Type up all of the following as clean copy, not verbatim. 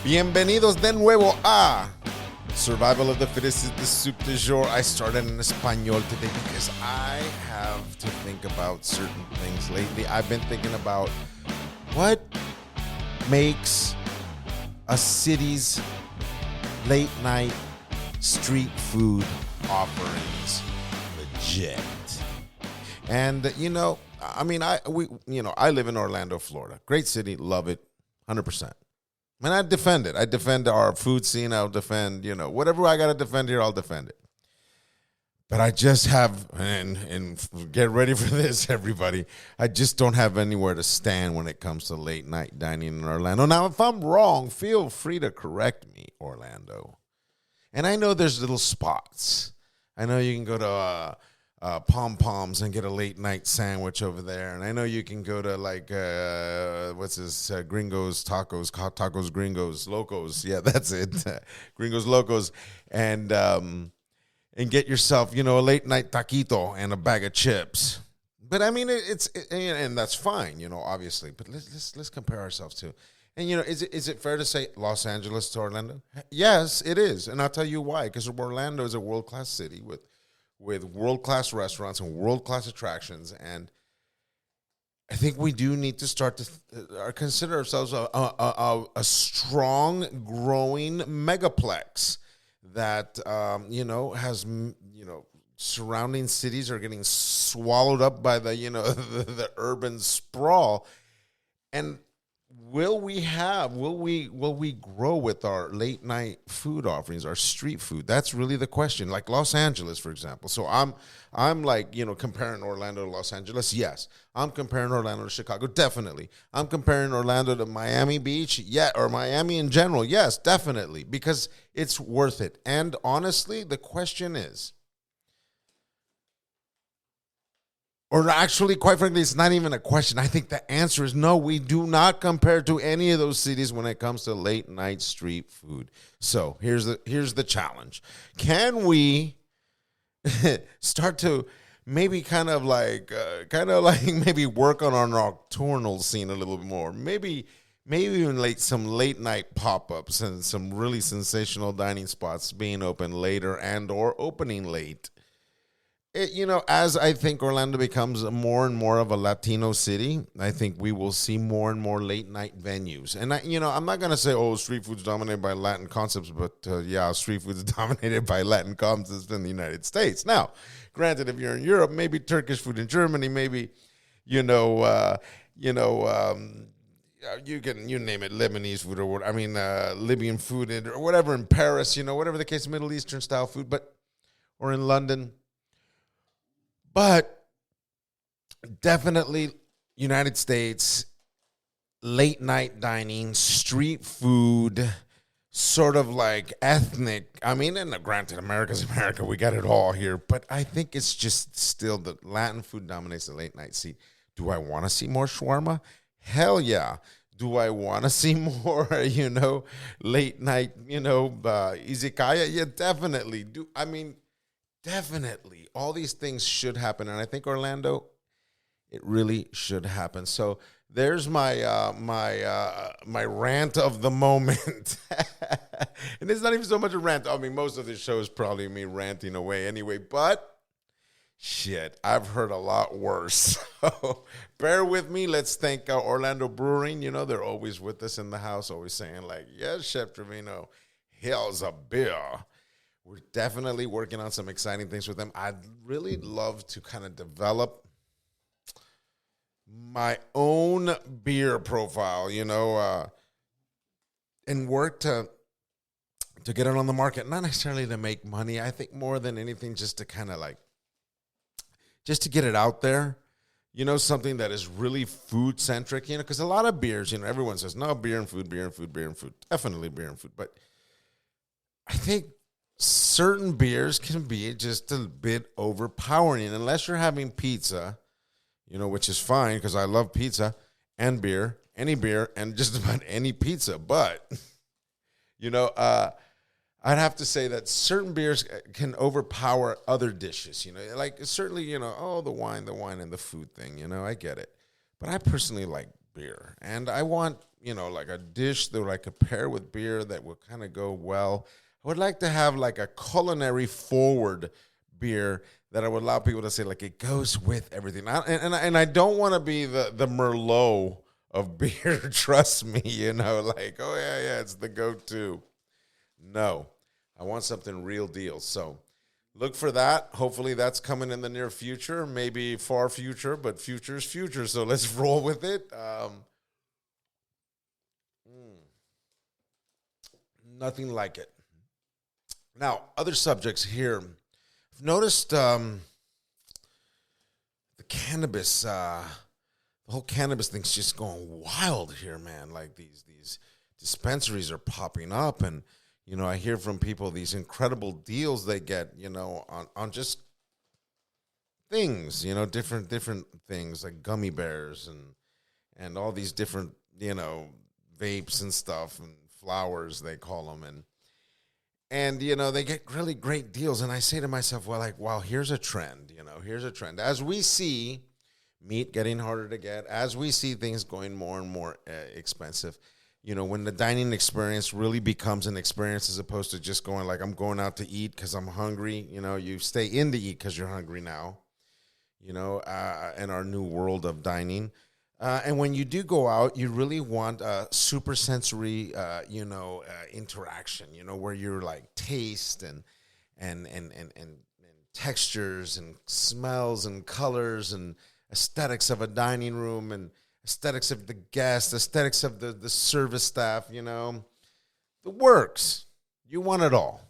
Bienvenidos de nuevo a Survival of the Fittest is the soup du jour. I started in Espanol today because I have to think about certain things lately. I've been thinking about what makes a city's late night street food offerings legit. And I live in Orlando, Florida. Great city, love it, 100%. And I defend it. I defend our food scene. I'll defend, whatever I got to defend here, I'll defend it. But I just have, and get ready for this, everybody. I just don't have anywhere to stand when it comes to late night dining in Orlando. Now, if I'm wrong, feel free to correct me, Orlando. And I know there's little spots. I know you can go to Pom Poms and get a late night sandwich over there, and I know you can go to Gringos Tacos Gringos Locos, yeah, that's it, Gringos Locos, and get yourself a late night taquito and a bag of chips. But I mean and that's fine, obviously. But let's compare ourselves to, and is it fair to say Los Angeles to Orlando? Yes, it is, and I'll tell you why. Because Orlando is a world-class city with world-class restaurants and world-class attractions. And I think we do need to start to consider ourselves a strong, growing megaplex that, has, surrounding cities are getting swallowed up by the, the urban sprawl. And will we grow with our late night food offerings, our street food? That's really the question. Like Los Angeles, for example. So I'm like, comparing Orlando to Los Angeles. Yes. I'm comparing Orlando to Chicago. Definitely. I'm comparing Orlando to Miami Beach. Yeah. Or Miami in general. Yes, definitely. Because it's worth it. And honestly, the question is, or actually, quite frankly, it's not even a question. I think the answer is no, we do not compare to any of those cities when it comes to late night street food. So here's the challenge. Can we start to maybe maybe work on our nocturnal scene a little bit more? Maybe even some late night pop-ups and some really sensational dining spots being open later and or opening late. As I think Orlando becomes more and more of a Latino city, I think we will see more and more late night venues. And I'm not going to say, street food's dominated by Latin concepts, but street food's dominated by Latin concepts in the United States. Now, granted, if you're in Europe, maybe Turkish food in Germany, maybe, you name it, Lebanese food or Libyan food or whatever in Paris, whatever the case, Middle Eastern style food, or in London. But definitely United States, late night dining, street food, sort of like ethnic. And granted, America's America. We got it all here. But I think it's just still the Latin food dominates the late night scene. Do I want to see more shawarma? Hell yeah. Do I want to see more, late night, izakaya? Yeah, definitely. Definitely. All these things should happen. And I think Orlando, it really should happen. So there's my my rant of the moment. And it's not even so much a rant. Most of the show is probably me ranting away anyway. But shit, I've heard a lot worse. So bear with me. Let's thank Orlando Brewing. They're always with us in the house, always saying yes, Chef Trevino, here's a beer. We're definitely working on some exciting things with them. I'd really love to kind of develop my own beer profile, and work to get it on the market. Not necessarily to make money. I think more than anything, just to kind of just to get it out there. Something that is really food-centric, because a lot of beers, everyone says, no, beer and food. Definitely beer and food. But I think certain beers can be just a bit overpowering unless you're having pizza, which is fine because I love pizza and beer, any beer, and just about any pizza. But, I'd have to say that certain beers can overpower other dishes, certainly, the wine and the food thing, I get it. But I personally like beer, and I want, like a dish that I could pair with beer that would kind of go well. I would like to have like a culinary forward beer that I would allow people to say like it goes with everything. And I don't want to be the Merlot of beer. Trust me, like, oh yeah, it's the go-to. No, I want something real deal. So look for that. Hopefully that's coming in the near future, maybe far future, but future's future. So let's roll with it. Nothing like it. Now, other subjects here. I've noticed the cannabis, the whole cannabis thing's just going wild here, man. Like these dispensaries are popping up, and I hear from people these incredible deals they get, on just things, different things like gummy bears and all these different, vapes and stuff and flowers they call them, and they get really great deals. And I say to myself, well, here's a trend. Here's a trend. As we see meat getting harder to get, as we see things going more and more expensive, when the dining experience really becomes an experience as opposed to just going like, I'm going out to eat because I'm hungry. You stay in to eat because you're hungry now, in our new world of dining. And when you do go out, you really want a super sensory, interaction, where you're like taste and textures and smells and colors and aesthetics of a dining room and aesthetics of the guests, aesthetics of the service staff, the works. You want it all.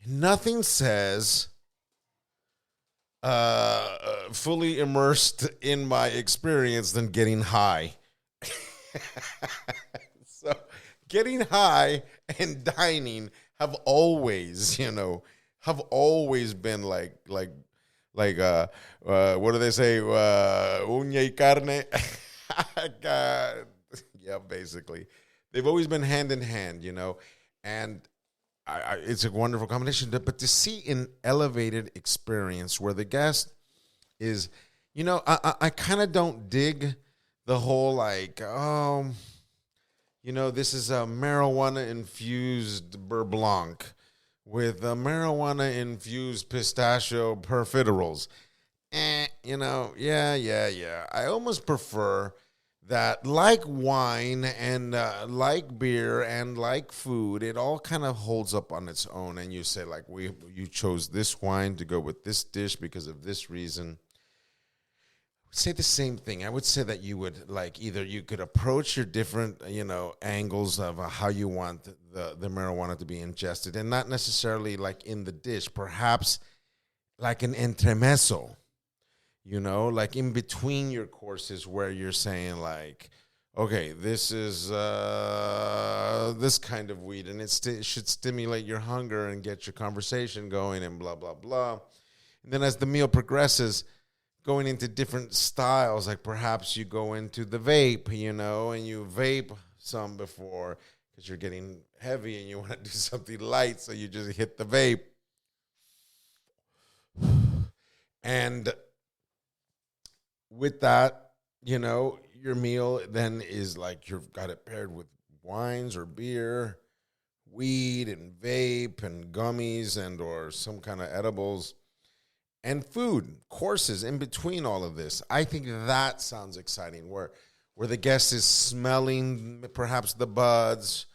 Nothing says fully immersed in my experience than getting high. So getting high and dining have always been like what do they say? Uña y carne. God. Yeah, basically. They've always been hand in hand, and it's a wonderful combination. But to see an elevated experience where the guest is, I kind of don't dig the whole like, this is a marijuana-infused beurre blanc with a marijuana-infused pistachio profiteroles. Yeah. I almost prefer that, like wine and like beer and like food, it all kind of holds up on its own. And you say, like, you chose this wine to go with this dish because of this reason. I would say the same thing. I would say that you would, like, either you could approach your different, angles of how you want the marijuana to be ingested, and not necessarily like in the dish, perhaps like an entremezzo. Like in between your courses where you're saying like, okay, this is this kind of weed, and it should stimulate your hunger and get your conversation going and blah, blah, blah. And then as the meal progresses, going into different styles, like perhaps you go into the vape, and you vape some before because you're getting heavy and you want to do something light, so you just hit the vape. And with that, your meal then is like you've got it paired with wines or beer, weed and vape and gummies and or some kind of edibles and food, courses in between all of this. I think that sounds exciting, where the guest is smelling perhaps the buds,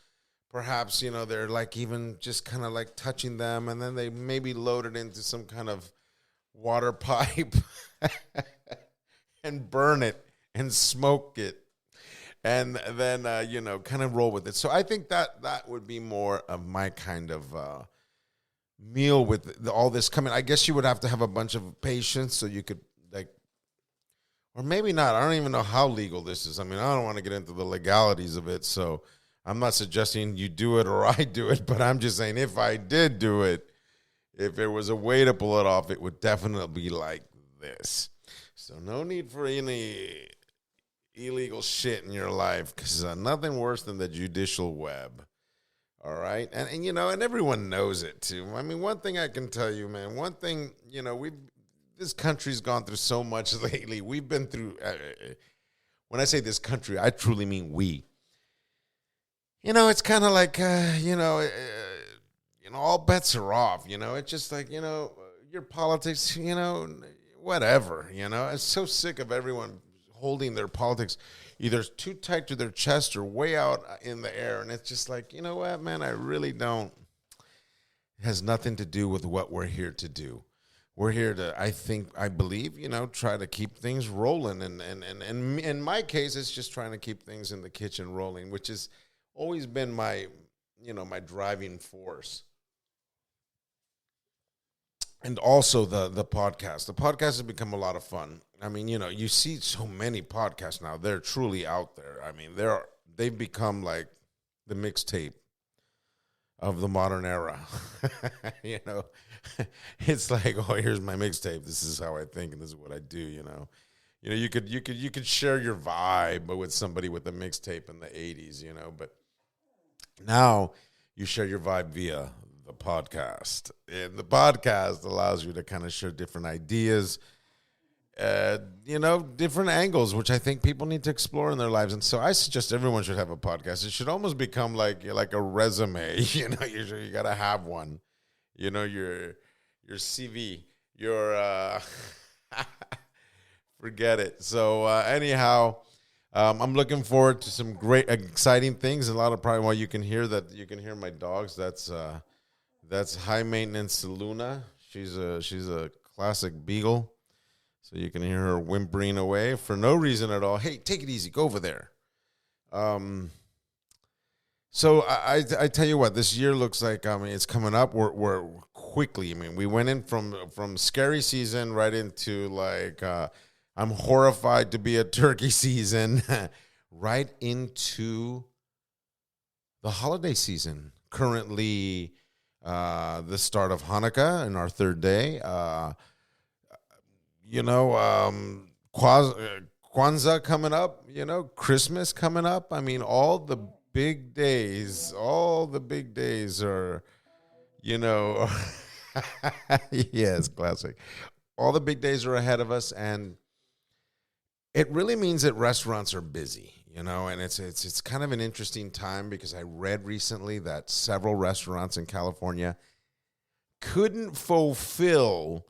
perhaps, they're like even just kind of like touching them, and then they maybe load it into some kind of water pipe and burn it and smoke it, and then kind of roll with it. So I think that would be more of my kind of meal with all this coming. I guess you would have to have a bunch of patience so you could or maybe not. I don't even know how legal this is. I mean, I don't want to get into the legalities of it, so I'm not suggesting you do it or I do it, but I'm just saying if I did do it, if there was a way to pull it off, it would definitely be like this. So no need for any illegal shit in your life, because nothing worse than the judicial web. All right? And and everyone knows it too. I mean, one thing I can tell you, man, this country's gone through so much lately. We've been through, when I say this country, I truly mean we. it's kind of like, all bets are off. It's just like, your politics, whatever, I'm so sick of everyone holding their politics either too tight to their chest or way out in the air. And it's just like, you know what, man, I really don't. It has nothing to do with what we're here to do. We're here to, I believe, try to keep things rolling. And in my case, it's just trying to keep things in the kitchen rolling, which has always been my driving force. And also the podcast. The podcast has become a lot of fun. I mean, you see so many podcasts now. They're truly out there. I mean, they've become like the mixtape of the modern era. It's like, oh, here's my mixtape. This is how I think, and this is what I do. You could share your vibe with somebody with a mixtape in the 80s. But now you share your vibe via the podcast, and the podcast allows you to kind of share different ideas, different angles, which I think people need to explore in their lives. And so I suggest everyone should have a podcast. It should almost become like a resume. You got to have one. Your CV, your forget it. So anyhow, I'm looking forward to some great, exciting things. A lot of probably while you can hear my dogs. That's high maintenance Luna. She's a classic beagle. So you can hear her whimpering away for no reason at all. Hey, take it easy. Go over there. So I tell you what, this year looks like, it's coming up. We're quickly. We went in from scary season right into like, I'm horrified to be a turkey season, right into the holiday season. Currently, the start of Hanukkah and our third day. Kwanzaa coming up, Christmas coming up. All the big days are, yes, classic. All the big days are ahead of us, and it really means that restaurants are busy, and it's kind of an interesting time because I read recently that several restaurants in California couldn't fulfill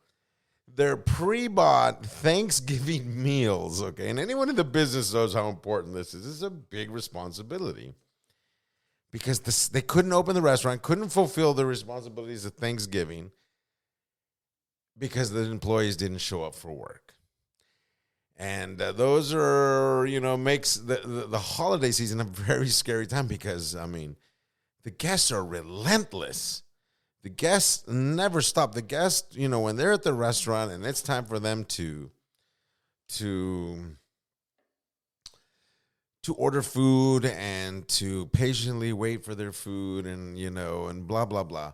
their pre-bought Thanksgiving meals, okay? And anyone in the business knows how important this is. This is a big responsibility because they couldn't open the restaurant, couldn't fulfill the responsibilities of Thanksgiving because the employees didn't show up for work. And those are, makes the holiday season a very scary time because, the guests are relentless. The guests never stop. The guests, when they're at the restaurant and it's time for them to order food and to patiently wait for their food and, and blah, blah, blah.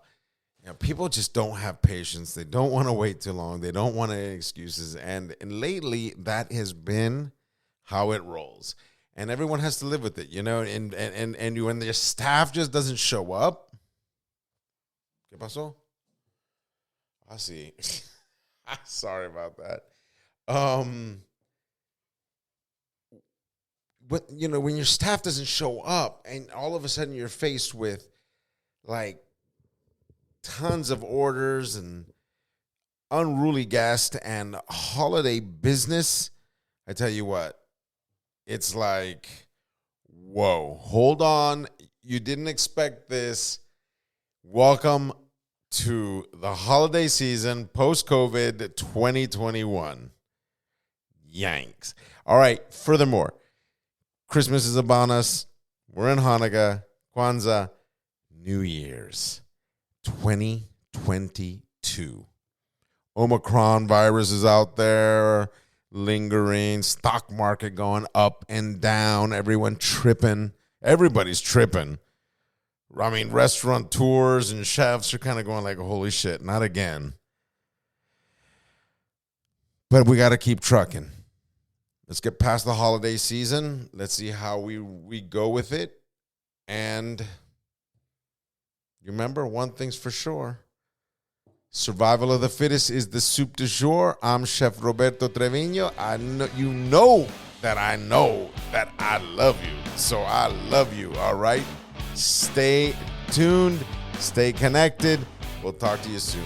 People just don't have patience. They don't want to wait too long. They don't want any excuses. And lately, that has been how it rolls. And everyone has to live with it, and when their staff just doesn't show up, ¿Qué pasó? I see. Sorry about that. But when your staff doesn't show up and all of a sudden you're faced with like tons of orders and unruly guests and holiday business, I tell you what, it's like, whoa, hold on. You didn't expect this. Welcome to the holiday season post-COVID 2021. Yanks. All right. Furthermore, Christmas is upon us. We're in Hanukkah, Kwanzaa, New Year's 2022. Omicron virus is out there lingering. Stock market going up and down. Everyone tripping. Everybody's tripping. Restaurateurs and chefs are kind of going like, holy shit, not again. But we got to keep trucking. Let's get past the holiday season. Let's see how we go with it. And you remember, one thing's for sure. Survival of the fittest is the soup du jour. I'm Chef Roberto Trevino. I know that I love you. So I love you, all right? Stay tuned. Stay connected. We'll talk to you soon.